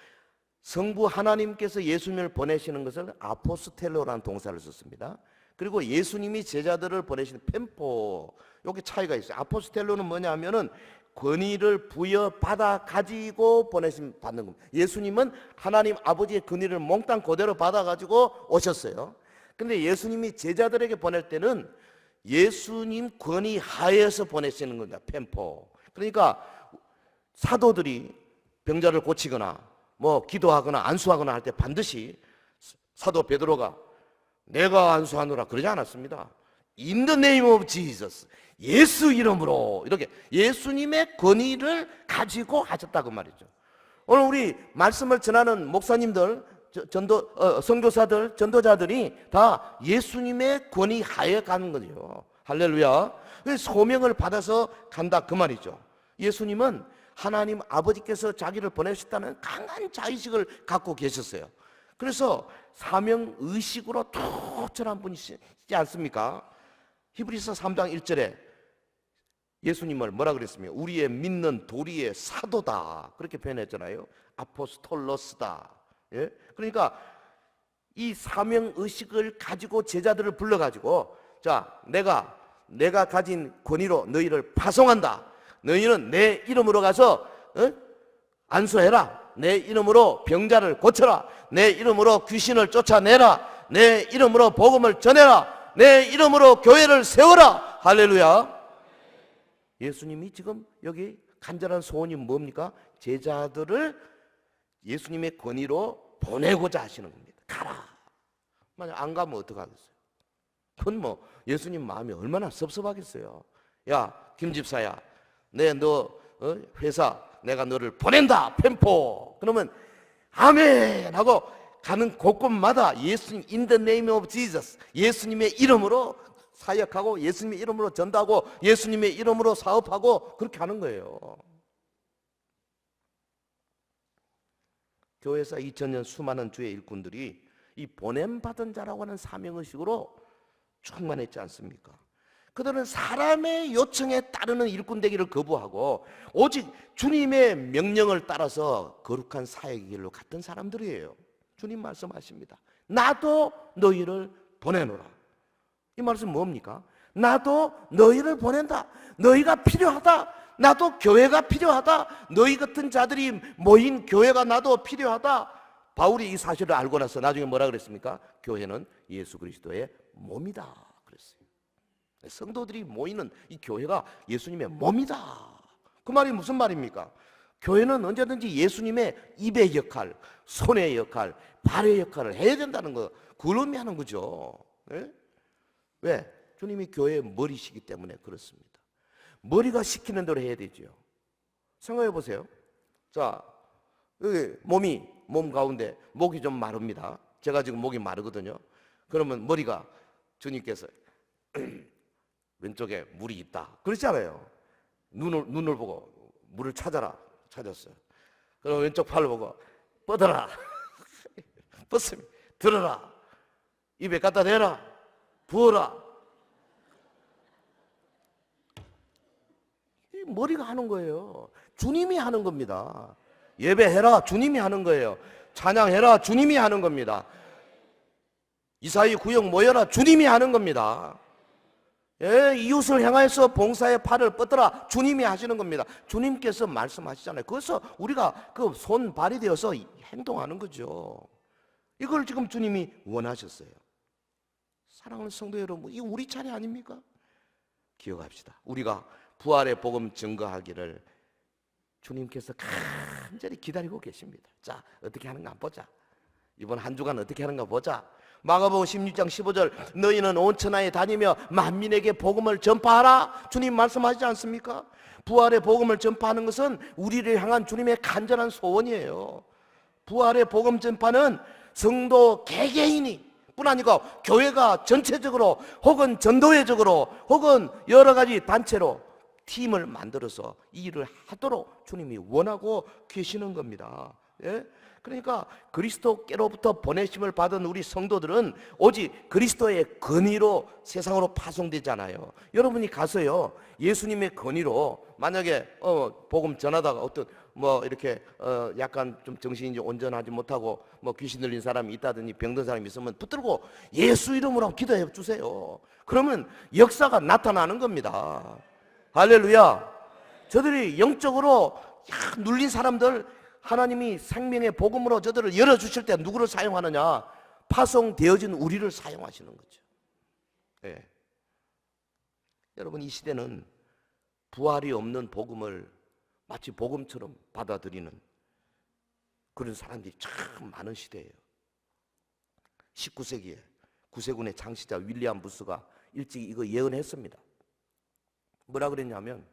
성부 하나님께서 예수님을 보내시는 것을 아포스텔로라는 동사를 썼습니다. 그리고 예수님이 제자들을 보내시는 펜포, 여기 차이가 있어요. 아포스텔로는 뭐냐 하면은 권위를 부여받아 가지고 보내심 받는 겁니다. 예수님은 하나님 아버지의 권위를 몽땅 그대로 받아 가지고 오셨어요. 근데 예수님이 제자들에게 보낼 때는 예수님 권위 하에서 보내시는 겁니다. 펜포. 그러니까 사도들이 병자를 고치거나 기도하거나 안수하거나 할 때 반드시 사도 베드로가 내가 안수하노라 그러지 않았습니다. In the name of Jesus, 예수 이름으로, 이렇게 예수님의 권위를 가지고 하셨다고 말이죠. 오늘 우리 말씀을 전하는 목사님들, 선교사들, 전도자들이 다 예수님의 권위 하에 가는 거죠. 할렐루야. 소명을 받아서 간다 그 말이죠. 예수님은 하나님 아버지께서 자기를 보내셨다는 강한 자의식을 갖고 계셨어요. 그래서 사명의식으로 투철한 분이시지 않습니까? 히브리서 3장 1절에 예수님을 뭐라 그랬습니까? 우리의 믿는 도리의 사도다, 그렇게 표현했잖아요. 아포스톨로스다. 예? 그러니까 이 사명 의식을 가지고 제자들을 불러가지고, 자, 내가 가진 권위로 너희를 파송한다. 너희는 내 이름으로 가서 안수해라. 내 이름으로 병자를 고쳐라. 내 이름으로 귀신을 쫓아내라. 내 이름으로 복음을 전해라. 내 이름으로 교회를 세워라. 할렐루야. 예수님이 지금 여기 간절한 소원이 뭡니까? 제자들을 예수님의 권위로 보내고자 하시는 겁니다. 가라. 만약 안 가면 어떡하겠어요? 그건 뭐 예수님 마음이 얼마나 섭섭하겠어요. 야, 김 집사야, 너 회사 내가 너를 보낸다, 펜포. 그러면 아멘 하고 가는 곳곳마다 예수님 in the name of Jesus, 예수님의 이름으로 사역하고 예수님의 이름으로 전도하고 예수님의 이름으로 사업하고 그렇게 하는 거예요. 교회에서 2000년 수많은 주의 일꾼들이 이 보냄받은 자라고 하는 사명의식으로 충만했지 않습니까? 그들은 사람의 요청에 따르는 일꾼 되기를 거부하고 오직 주님의 명령을 따라서 거룩한 사역의 길로 갔던 사람들이에요. 주님 말씀하십니다. 나도 너희를 보내노라. 이 말씀 뭡니까? 나도 너희를 보낸다. 너희가 필요하다. 나도 교회가 필요하다. 너희 같은 자들이 모인 교회가 나도 필요하다. 바울이 이 사실을 알고 나서 나중에 뭐라 그랬습니까? 교회는 예수 그리스도의 몸이다 그랬어요. 성도들이 모이는 이 교회가 예수님의 몸이다. 그 말이 무슨 말입니까? 교회는 언제든지 예수님의 입의 역할, 손의 역할, 발의 역할을 해야 된다는 거, 그걸 의미하는 거죠. 네? 왜? 주님이 교회의 머리시기 때문에 그렇습니다. 머리가 시키는 대로 해야 되죠. 생각해 보세요. 자, 여기 몸 가운데 목이 좀 마릅니다. 제가 지금 목이 마르거든요. 그러면 머리가 주님께서 왼쪽에 물이 있다 그렇잖아요. 눈을 보고 물을 찾았어요. 그럼 왼쪽 팔을 보고 뻗어라. 뻗습니다. 들어라. 입에 갖다 대라. 부어라. 머리가 하는 거예요. 주님이 하는 겁니다. 예배해라. 주님이 하는 거예요. 찬양해라. 주님이 하는 겁니다. 이사야 구역 모여라. 주님이 하는 겁니다. 예, 이웃을 향해서 봉사의 팔을 뻗어라. 주님이 하시는 겁니다. 주님께서 말씀하시잖아요. 그래서 우리가 그 손발이 되어서 행동하는 거죠. 이걸 지금 주님이 원하셨어요. 사랑하는 성도 여러분, 이 우리 차례 아닙니까? 기억합시다. 우리가 부활의 복음 증거하기를 주님께서 간절히 기다리고 계십니다. 자, 어떻게 하는가 보자. 이번 한 주간 어떻게 하는가 보자. 마가복음 16장 15절 너희는 온 천하에 다니며 만민에게 복음을 전파하라. 주님 말씀하시지 않습니까? 부활의 복음을 전파하는 것은 우리를 향한 주님의 간절한 소원이에요. 부활의 복음 전파는 성도 개개인이 뿐 아니고 교회가 전체적으로 혹은 전도회적으로 혹은 여러 가지 단체로 팀을 만들어서 이 일을 하도록 주님이 원하고 계시는 겁니다. 예? 그러니까 그리스도께로부터 보내심을 받은 우리 성도들은 오직 그리스도의 권위로 세상으로 파송되잖아요. 여러분이 가서요 예수님의 권위로 만약에 복음 전하다가 어떤 뭐 이렇게 약간 좀 정신이 온전하지 못하고 뭐 귀신 들린 사람이 있다든지 병든 사람이 있으면 붙들고 예수 이름으로 기도해 주세요. 그러면 역사가 나타나는 겁니다. 할렐루야. 저들이 영적으로 눌린 사람들 하나님이 생명의 복음으로 저들을 열어주실 때 누구를 사용하느냐? 파송되어진 우리를 사용하시는 거죠. 네. 여러분 이 시대는 부활이 없는 복음을 마치 복음처럼 받아들이는 그런 사람들이 참 많은 시대예요. 19세기에 구세군의 창시자 윌리엄 부스가 일찍 이거 예언했습니다. 뭐라 그랬냐면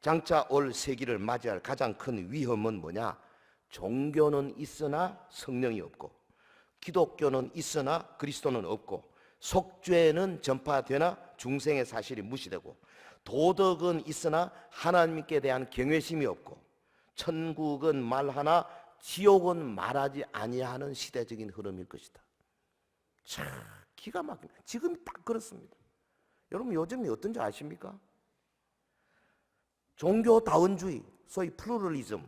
장차 올 세기를 맞이할 가장 큰 위험은 뭐냐? 종교는 있으나 성령이 없고 기독교는 있으나 그리스도는 없고 속죄는 전파되나 중생의 사실이 무시되고 도덕은 있으나 하나님께 대한 경외심이 없고 천국은 말하나 지옥은 말하지 아니하는 시대적인 흐름일 것이다. 참 기가 막힙니다. 지금 딱 그렇습니다. 여러분 요즘이 어떤지 아십니까? 종교다원주의, 소위 플루럴리즘,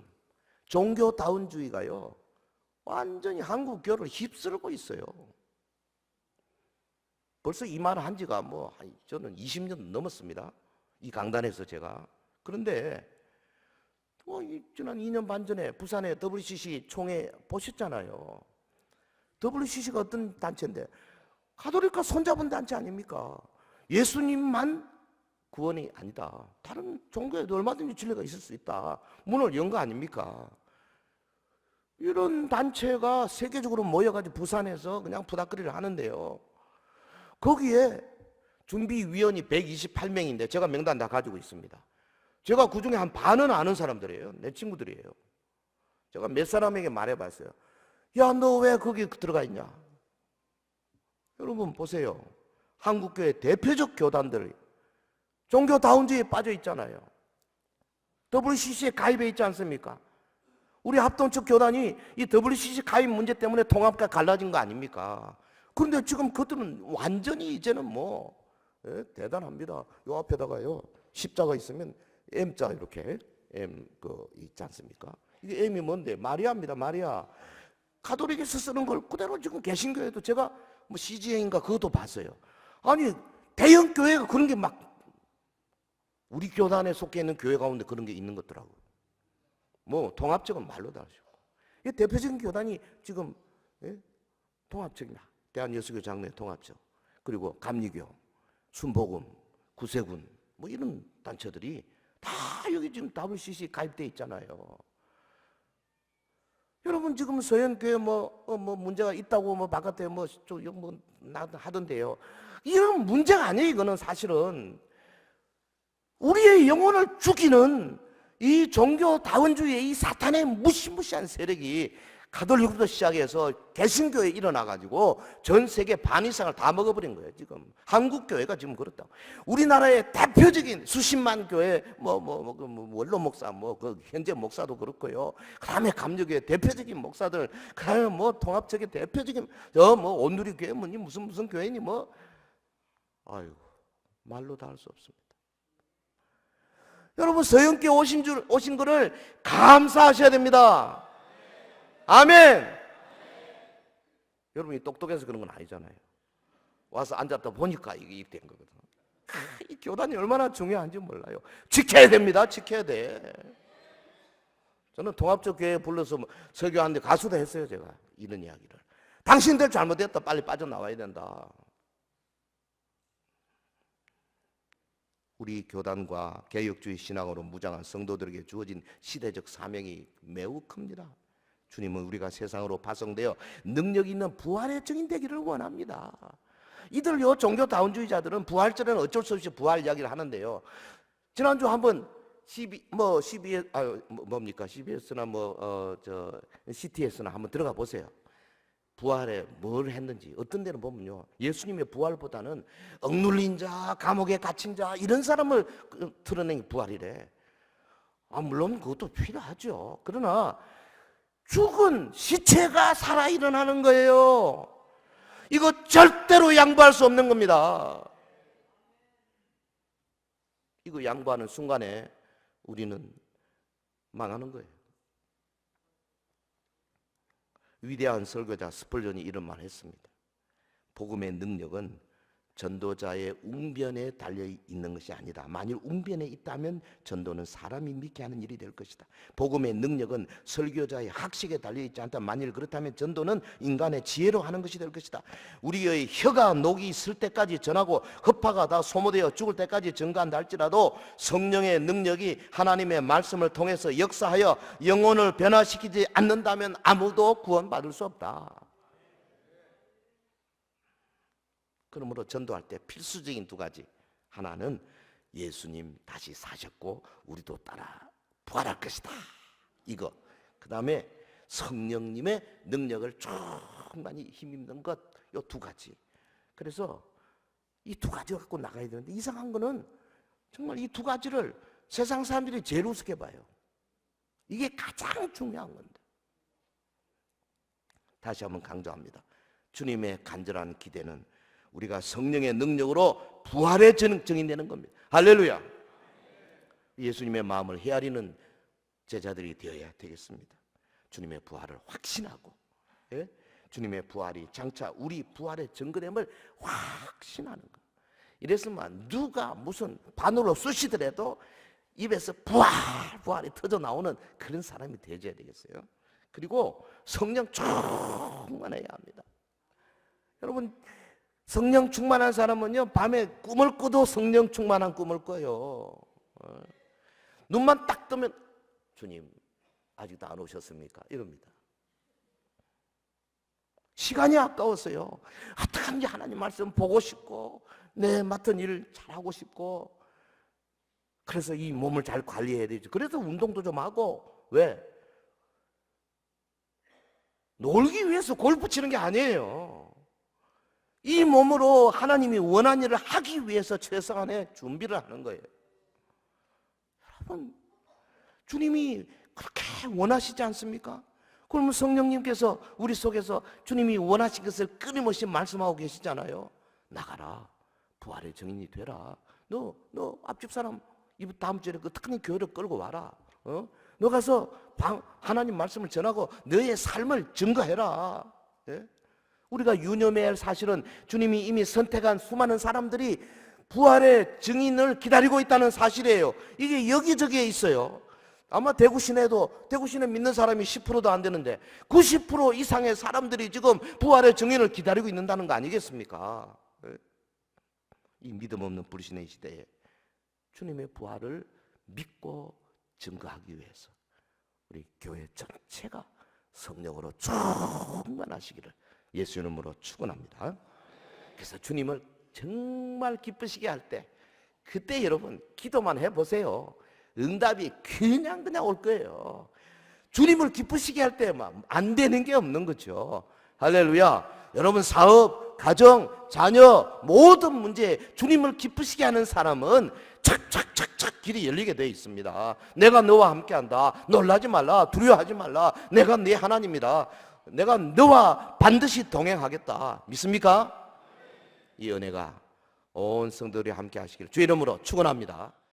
종교다원주의가요 완전히 한국 교회를 휩쓸고 있어요. 벌써 이 말을 한 지가 저는 20년 넘었습니다. 이 강단에서 제가. 그런데 지난 2년 반 전에 부산의 WCC 총회 보셨잖아요. WCC가 어떤 단체인데 가톨릭과 손잡은 단체 아닙니까? 예수님만 구원이 아니다. 다른 종교에도 얼마든지 진리가 있을 수 있다. 문을 연 거 아닙니까? 이런 단체가 세계적으로 모여가지고 부산에서 그냥 부닥거리를 하는데요. 거기에 준비위원이 128명인데 제가 명단 다 가지고 있습니다. 제가 그중에 한 반은 아는 사람들이에요. 내 친구들이에요. 제가 몇 사람에게 말해봤어요. 야, 너 왜 거기 들어가 있냐? 여러분 보세요. 한국교회 대표적 교단들 종교다운주의에 빠져 있잖아요. WCC에 가입해 있지 않습니까? 우리 합동측 교단이 이 WCC 가입 문제 때문에 통합과 갈라진 거 아닙니까? 그런데 지금 그들은 완전히 이제는 대단합니다. 요 앞에다가요 십자가 있으면 M자 이렇게 M 있지 않습니까? 이게 M이 뭔데? 마리아입니다. 마리아. 가톨릭에서 쓰는 걸 그대로 지금 개신교회도 제가 CGN인가 그것도 봤어요. 아니 대형 교회가 그런 게 우리 교단에 속해 있는 교회 가운데 그런 게 있는 것더라고요. 통합적은 말로 다 하시고. 이 대표적인 교단이 지금 통합적이다. 대한여수교 장로회 통합적, 그리고 감리교, 순복음, 구세군 이런 단체들이 다 여기 지금 WCC 가입돼 있잖아요. 여러분 지금 서현교회 문제가 있다고 바깥에 하던데요. 이런 문제가 아니에요. 이거는 사실은 우리의 영혼을 죽이는 이 종교다원주의의 이 사탄의 무시무시한 세력이 가톨릭부터 시작해서 개신교회에 일어나가지고 전 세계 반 이상을 다 먹어버린 거예요. 지금 한국교회가 지금 그렇다고. 우리나라의 대표적인 수십만 교회 원로 목사 현재 목사도 그렇고요. 그다음에 감리교회 대표적인 목사들, 그다음에 통합적인 대표적인 온누리 교회 무슨 교회니 아유 말로 다 할 수 없습니다. 여러분 서영교회 오신 거를 감사하셔야 됩니다. 아멘. 여러분이 똑똑해서 그런 건 아니잖아요. 와서 앉았다 보니까 이게 된 거거든. 이 교단이 얼마나 중요한지 몰라요. 지켜야 됩니다. 지켜야 돼. 저는 통합적 교회에 불러서 설교하는데 가수도 했어요. 제가 이런 이야기를. 당신들 잘못했다. 빨리 빠져나와야 된다. 우리 교단과 개혁주의 신앙으로 무장한 성도들에게 주어진 시대적 사명이 매우 큽니다. 주님은 우리가 세상으로 파송되어 능력 있는 부활의 증인 되기를 원합니다. 이들요 종교다운주의자들은 부활절에는 어쩔 수 없이 부활 이야기를 하는데요. 지난주 한번 CBS나 CTS나 한번 들어가 보세요. 부활에 뭘 했는지. 어떤 데는 보면요 예수님의 부활보다는 억눌린 자, 감옥에 갇힌 자 이런 사람을 드러낸 게 부활이래. 물론 그것도 필요하죠. 그러나 죽은 시체가 살아 일어나는 거예요. 이거 절대로 양보할 수 없는 겁니다. 이거 양보하는 순간에 우리는 망하는 거예요. 위대한 설교자 스펄전이 이런 말 했습니다. 복음의 능력은 전도자의 웅변에 달려 있는 것이 아니다. 만일 웅변에 있다면 전도는 사람이 믿게 하는 일이 될 것이다. 복음의 능력은 설교자의 학식에 달려 있지 않다. 만일 그렇다면 전도는 인간의 지혜로 하는 것이 될 것이다. 우리의 혀가 녹이 있을 때까지 전하고 허파가 다 소모되어 죽을 때까지 전가한다 할지라도 성령의 능력이 하나님의 말씀을 통해서 역사하여 영혼을 변화시키지 않는다면 아무도 구원받을 수 없다. 그러므로 전도할 때 필수적인 두 가지. 하나는 예수님 다시 사셨고 우리도 따라 부활할 것이다. 이거. 그 다음에 성령님의 능력을 충만히 힘입는 것. 이 두 가지. 그래서 이 두 가지 갖고 나가야 되는데 이상한 거는 정말 이 두 가지를 세상 사람들이 제일 우습게 봐요. 이게 가장 중요한 건데. 다시 한번 강조합니다. 주님의 간절한 기대는 우리가 성령의 능력으로 부활의 증인되는 겁니다. 할렐루야. 예수님의 마음을 헤아리는 제자들이 되어야 되겠습니다. 주님의 부활을 확신하고, 예? 주님의 부활이 장차 우리 부활의 증거됨을 확신하는 것. 이랬으면 누가 무슨 반으로 쑤시더라도 입에서 부활이 터져 나오는 그런 사람이 되어야 되겠어요. 그리고 성령 충만해야 합니다. 여러분, 성령 충만한 사람은요, 밤에 꿈을 꿔도 성령 충만한 꿈을 꿔요. 눈만 딱 뜨면 주님 아직도 안 오셨습니까? 이럽니다. 시간이 아까웠어요. 어떡하는지 하나님 말씀 보고 싶고 내 맡은 일을 잘하고 싶고, 그래서 이 몸을 잘 관리해야 되죠. 그래서 운동도 좀 하고. 왜? 놀기 위해서 골프 치는 게 아니에요. 이 몸으로 하나님이 원하는 일을 하기 위해서 최소한의 준비를 하는 거예요. 여러분, 주님이 그렇게 원하시지 않습니까? 그러면 성령님께서 우리 속에서 주님이 원하신 것을 끊임없이 말씀하고 계시잖아요. 나가라, 부활의 증인이 되라. 너 앞집 사람 다음 주에 그 특히 교회를 끌고 와라. 너 가서 하나님 말씀을 전하고 너의 삶을 증거해라. 예? 우리가 유념해야 할 사실은 주님이 이미 선택한 수많은 사람들이 부활의 증인을 기다리고 있다는 사실이에요. 이게 여기저기에 있어요. 아마 대구 시내 믿는 사람이 10%도 안 되는데 90% 이상의 사람들이 지금 부활의 증인을 기다리고 있는다는 거 아니겠습니까? 이 믿음 없는 불신의 시대에 주님의 부활을 믿고 증거하기 위해서 우리 교회 전체가 성령으로 충만하시기를 예수 이름으로 축원합니다. 그래서 주님을 정말 기쁘시게 할 때, 그때 여러분 기도만 해보세요. 응답이 그냥 올 거예요. 주님을 기쁘시게 할 때 안 되는 게 없는 거죠. 할렐루야. 여러분 사업, 가정, 자녀 모든 문제에 주님을 기쁘시게 하는 사람은 착착착착 길이 열리게 되어 있습니다. 내가 너와 함께한다. 놀라지 말라. 두려워하지 말라. 내가 네 하나님이다. 내가 너와 반드시 동행하겠다. 믿습니까? 이 은혜가 온 성도들이 함께 하시기를 주의 이름으로 축원합니다.